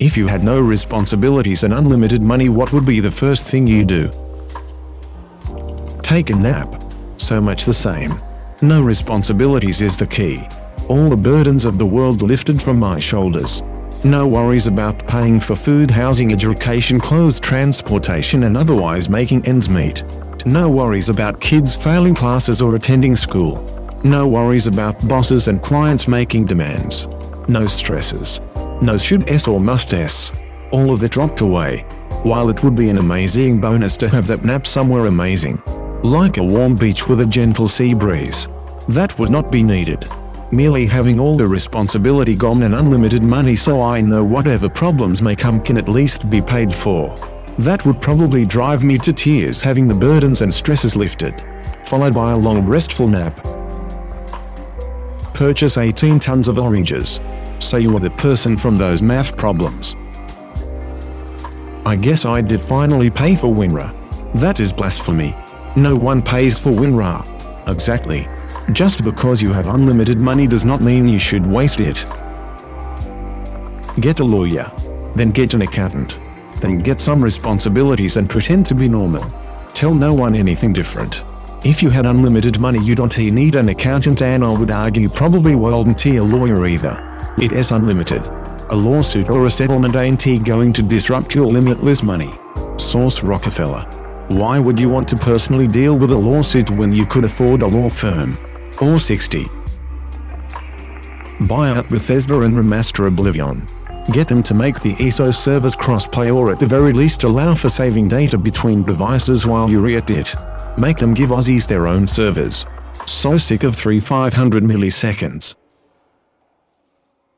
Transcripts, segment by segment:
If you had no responsibilities and unlimited money, what would be the first thing you do? Take a nap. So much the same. No responsibilities is the key. All the burdens of the world lifted from my shoulders. No worries about paying for food, housing, education, clothes, transportation, and otherwise making ends meet. No worries about kids failing classes or attending school. No worries about bosses and clients making demands. No stresses. No should-s or must-s. All of that dropped away. While it would be an amazing bonus to have that nap somewhere amazing, like a warm beach with a gentle sea breeze, that would not be needed. Merely having all the responsibility gone and unlimited money so I know whatever problems may come can at least be paid for. That would probably drive me to tears, having the burdens and stresses lifted, followed by a long restful nap. Purchase 18 tons of oranges. So you are the person from those math problems. I guess I did finally pay for WinRAR. That is blasphemy. No one pays for WinRAR. Exactly. Just because you have unlimited money does not mean you should waste it. Get a lawyer. Then get an accountant. Then get some responsibilities and pretend to be normal. Tell no one anything different. If you had unlimited money, you don't need an accountant, and I would argue probably wouldn't a lawyer either. It is unlimited. A lawsuit or a settlement ain't going to disrupt your limitless money. Source: Rockefeller. Why would you want to personally deal with a lawsuit when you could afford a law firm? Or 60. Buy out Bethesda and remaster Oblivion. Get them to make the ESO servers crossplay, or at the very least allow for saving data between devices while you're at it. Make them give Aussies their own servers. So sick of 500 milliseconds.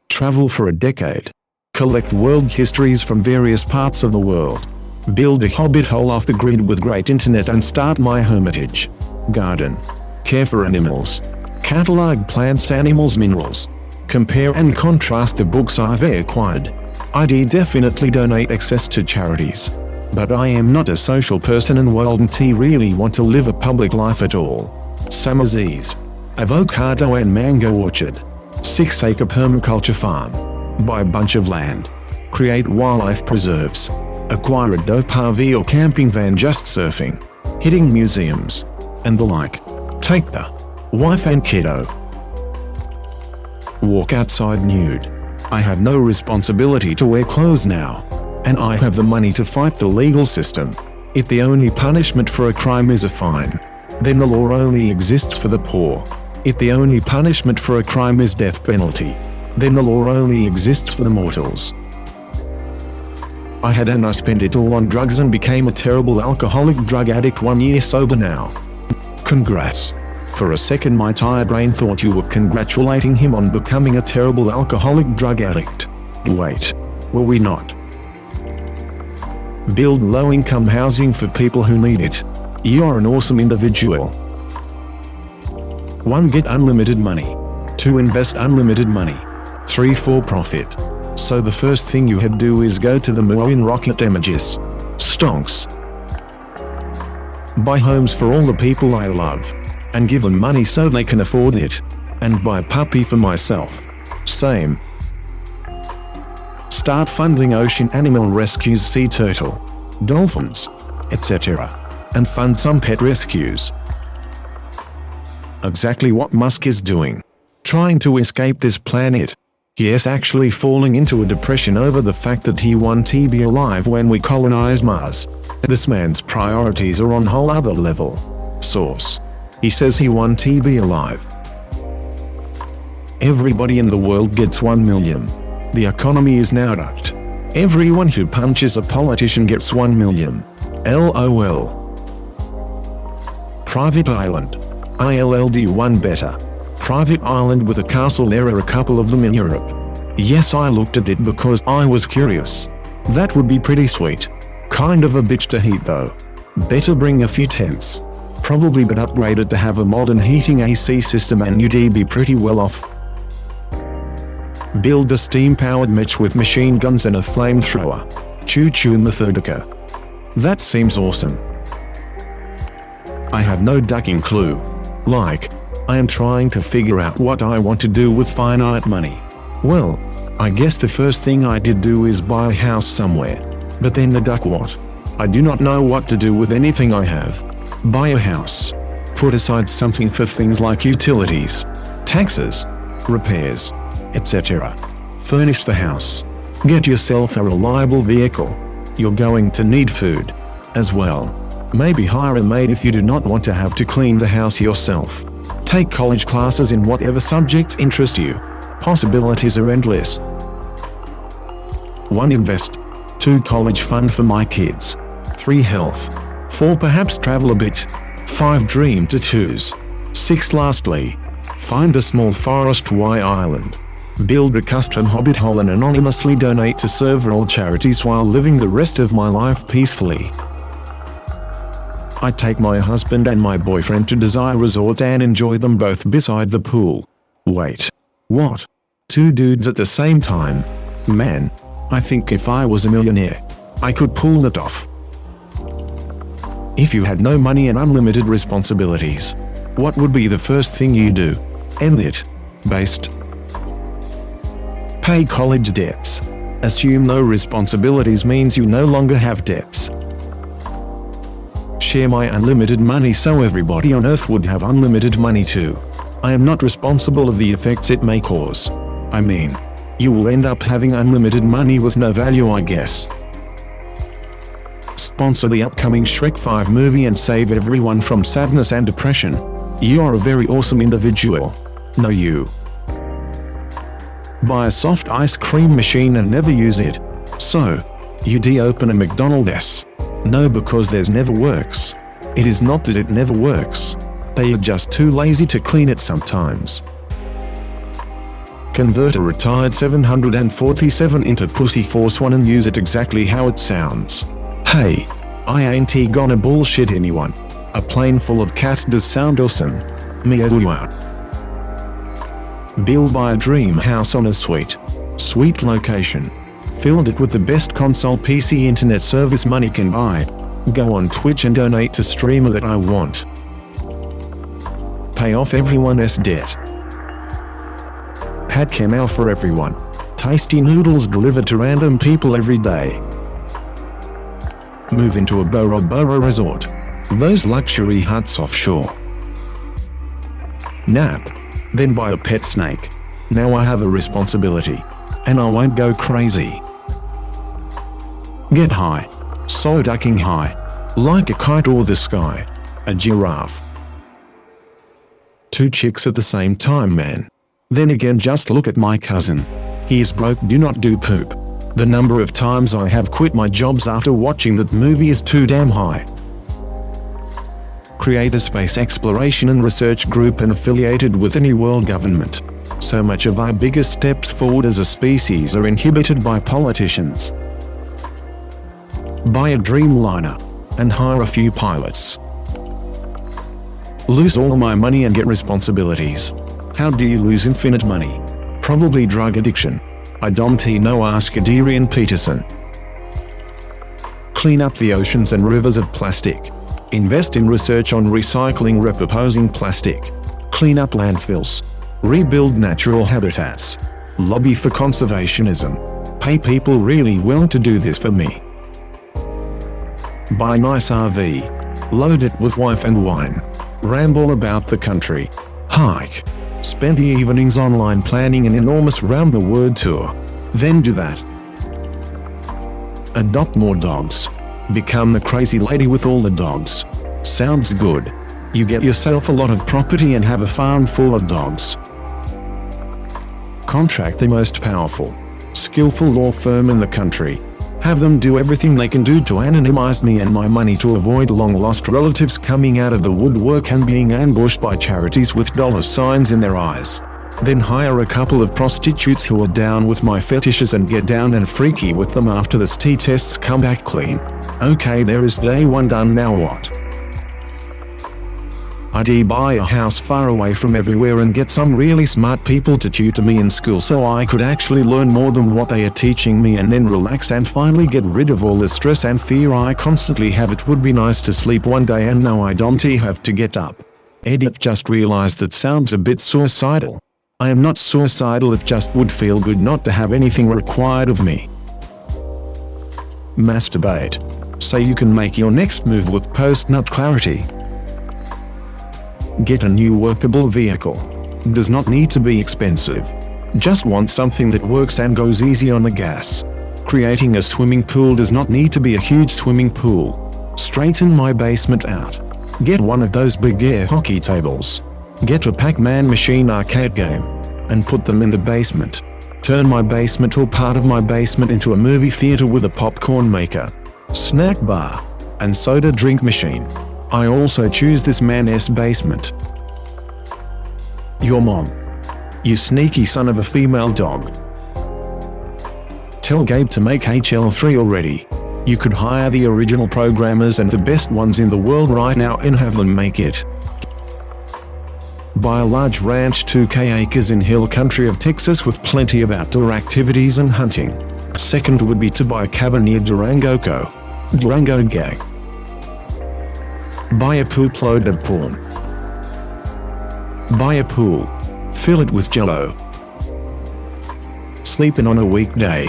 Travel for a decade. Collect world histories from various parts of the world. Build a hobbit hole off the grid with great internet and start my hermitage. Garden. Care for animals. Catalog plants, animals, minerals. Compare and contrast the books I've acquired. I'd definitely donate excess to charities. But I am not a social person and wouldn't really want to live a public life at all. Summerseas. Avocado and mango orchard. 6-acre permaculture farm. Buy a bunch of land. Create wildlife preserves. Acquire a dope RV or camping van, just surfing, hitting museums, and the like. Take the wife and kiddo. Walk outside nude. I have no responsibility to wear clothes now. And I have the money to fight the legal system. If the only punishment for a crime is a fine, then the law only exists for the poor. If the only punishment for a crime is death penalty, then the law only exists for the mortals. I had and I spent it all on drugs and became a terrible alcoholic drug addict, 1 year sober now. Congrats. For a second my tired brain thought you were congratulating him on becoming a terrible alcoholic drug addict. Wait, were we not? Build low-income housing for people who need it. You are an awesome individual. 1. Get unlimited money. 2. Invest unlimited money. 3. For profit. So the first thing you had do is go to the moon rocket images. Stonks. Buy homes for all the people I love. And give them money so they can afford it. And buy a puppy for myself. Same. Start funding ocean animal rescues, sea turtle, dolphins, etc. And fund some pet rescues. Exactly what Musk is doing. Trying to escape this planet. Yes, actually falling into a depression over the fact that he won't be alive when we colonize Mars. This man's priorities are on a whole other level. Source. He says he won't be alive. Everybody in the world gets 1 million. The economy is now ducked. Everyone who punches a politician gets 1 million. LOL. Private island. ILLD 1 better. Private island with a castle, there are a couple of them in Europe. Yes, I looked at it because I was curious. That would be pretty sweet. Kind of a bitch to heat though. Better bring a few tents. Probably but upgraded to have a modern heating AC system and you'd be pretty well off. Build a steam-powered match with machine guns and a flamethrower. Choo-choo Methodica. That seems awesome. I have no ducking clue. Like, I am trying to figure out what I want to do with finite money. Well, I guess the first thing I did do is buy a house somewhere. But then the duck what? I do not know what to do with anything I have. Buy a house. Put aside something for things like utilities, taxes, repairs, etc. Furnish the house. Get yourself a reliable vehicle. You're going to need food as well. Maybe hire a maid if you do not want to have to clean the house yourself. Take college classes in whatever subjects interest you. Possibilities are endless. 1. Invest. 2. College fund for my kids. 3. Health. 4. Perhaps travel a bit. 5. Dream tattoos. 6. Lastly, find a small forest island. Build a custom hobbit hole and anonymously donate to several charities while living the rest of my life peacefully. I take my husband and my boyfriend to Desire Resort and enjoy them both beside the pool. Wait. What? 2 dudes at the same time? Man, I think if I was a millionaire, I could pull it off. If you had no money and unlimited responsibilities, what would be the first thing you do? End it. Based. Pay college debts. Assume no responsibilities means you no longer have debts. Share my unlimited money so everybody on earth would have unlimited money too. I am not responsible of the effects it may cause. I mean, you will end up having unlimited money with no value, I guess. Sponsor the upcoming Shrek 5 movie and save everyone from sadness and depression. You are a very awesome individual. No, you. Buy a soft ice cream machine and never use it. So, you open a McDonald's. No, because theirs never works. It is not that it never works. They are just too lazy to clean it sometimes. Convert a retired 747 into Pussy Force 1 and use it exactly how it sounds. Hey, I ain't gonna bullshit anyone. A plane full of cats does sound awesome. Meow. Build by a dream house on a sweet location. Filled it with the best console PC internet service money can buy. Go on Twitch and donate to streamer that I want. Pay off everyone's debt. Had Camel for everyone. Tasty noodles delivered to random people every day. Move into a Bora Bora resort. Those luxury huts offshore. Nap. Then buy a pet snake. Now I have a responsibility. And I won't go crazy. Get high. So ducking high. Like a kite or the sky. A giraffe. 2 chicks at the same time, man. Then again, just look at my cousin. He is broke, do not do poop. The number of times I have quit my jobs after watching that movie is too damn high. Create a space exploration and research group and affiliated with any world government. So much of our biggest steps forward as a species are inhibited by politicians. Buy a Dreamliner and hire a few pilots. Lose all my money and get responsibilities. How do you lose infinite money? Probably drug addiction. I don't know, ask Adrian Peterson. Clean up the oceans and rivers of plastic. Invest in research on recycling, repurposing plastic. Clean up landfills. Rebuild natural habitats. Lobby for conservationism. Pay people really well to do this for me. Buy nice RV. Load it with wife and wine. Ramble about the country. Hike. Spend the evenings online planning an enormous round-the-world tour. Then do that. Adopt more dogs. Become the crazy lady with all the dogs. Sounds good. You get yourself a lot of property and have a farm full of dogs. Contract the most powerful, skillful law firm in the country. Have them do everything they can do to anonymize me and my money to avoid long-lost relatives coming out of the woodwork and being ambushed by charities with dollar signs in their eyes. Then hire a couple of prostitutes who are down with my fetishes and get down and freaky with them after the ST tests come back clean. Okay, there is day 1 done, now what? I'd buy a house far away from everywhere and get some really smart people to tutor me in school so I could actually learn more than what they are teaching me, and then relax and finally get rid of all the stress and fear I constantly have. It would be nice to sleep one day and know I don't have to get up. Edit, just realized that sounds a bit suicidal. I am not suicidal, it just would feel good not to have anything required of me. Masturbate, so you can make your next move with post-nut clarity. Get a new workable vehicle. Does not need to be expensive. Just want something that works and goes easy on the gas. Creating a swimming pool does not need to be a huge swimming pool. Straighten my basement out. Get one of those big air hockey tables. Get a Pac-Man machine arcade game. And put them in the basement. Turn my basement or part of my basement into a movie theater with a popcorn maker, snack bar, and soda drink machine. I also choose this man's basement. Your mom. You sneaky son of a female dog. Tell Gabe to make HL3 already. You could hire the original programmers and the best ones in the world right now and have them make it. Buy a large ranch 2,000 acres in hill country of Texas with plenty of outdoor activities and hunting. Second would be to buy a cabin near Durango Gang. Buy a poop load of porn. Buy a pool. Fill it with jello. Sleep in on a weekday.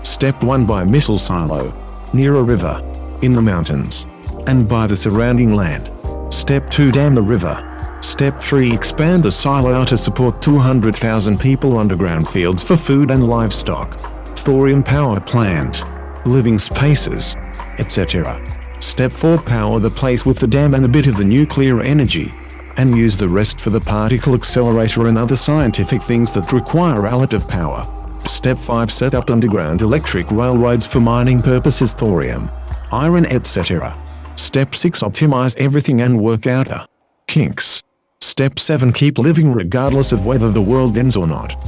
Step 1, buy a missile silo. Near a river. In the mountains. And buy the surrounding land. Step 2, dam the river. Step 3, expand the silo to support 200,000 people, underground fields for food and livestock, thorium power plant, living spaces, etc. Step 4, power the place with the dam and a bit of the nuclear energy, and use the rest for the particle accelerator and other scientific things that require relative power. Step 5, set up underground electric railroads for mining purposes, thorium, iron, etc. Step 6, optimize everything and work out kinks. Step 7, keep living regardless of whether the world ends or not.